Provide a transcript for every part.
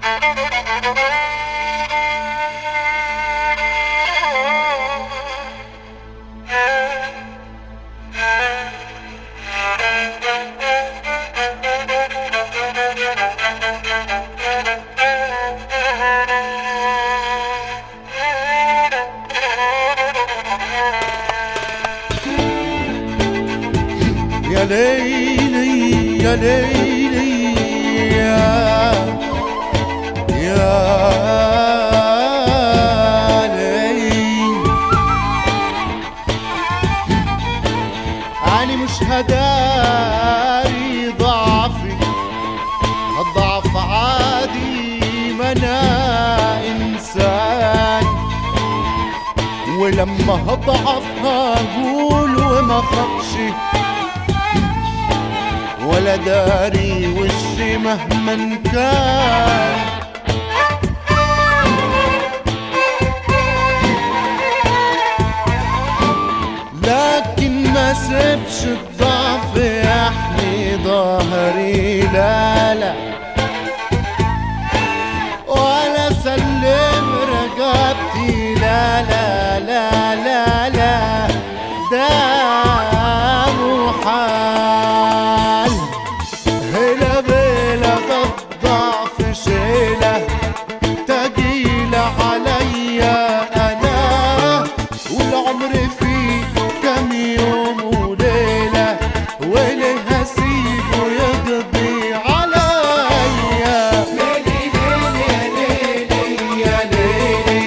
يا ليلي يا ليلي يا ليلي، أنا مش هداري ضعفي، الضعف عادي ما أنا إنسان، ولما هضعف هقول وما خافش ولا داري وشي مهما كان. لكن ما سبش الضعف يحمي ظهري، لا لا، ولا سلم رقبتي، لا لا لا لا لا، ده محال. هلا بلا الضعف شيلة تقيلة عليا أنا، والعمر فيه كم يوم وليلة، وليه هسيبه يقضي عليا. ليلي ليلي يا ليلي يا ليلي،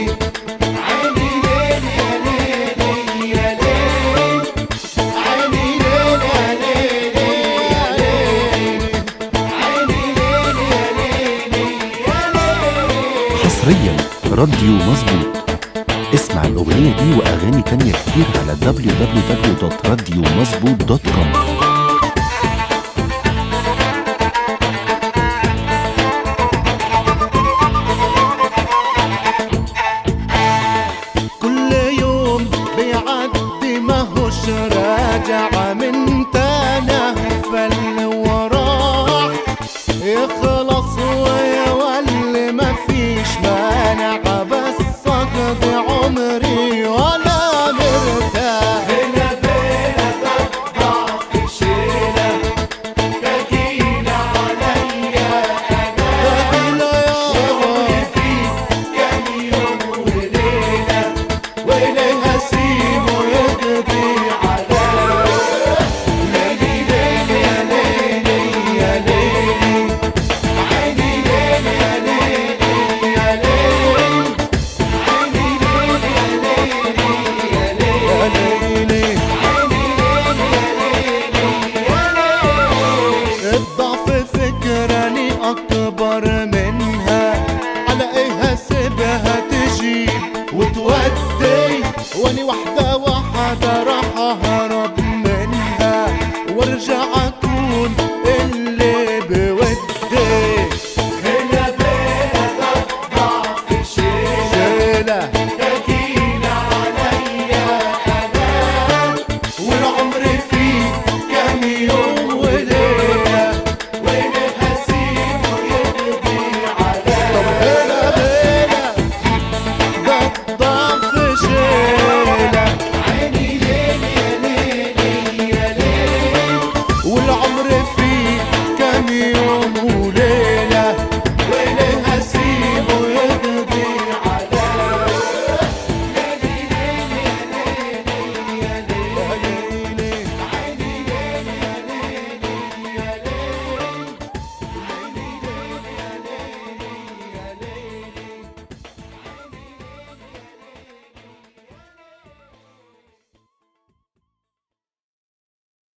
عيني ليلي يا ليلي يا ليلي، عيني ليلي يا ليلي يا ليلي. حصريا راديو مظبوط. اسمع الأغنية دي وأغاني تانية كتير على www.radiomظبوط.com.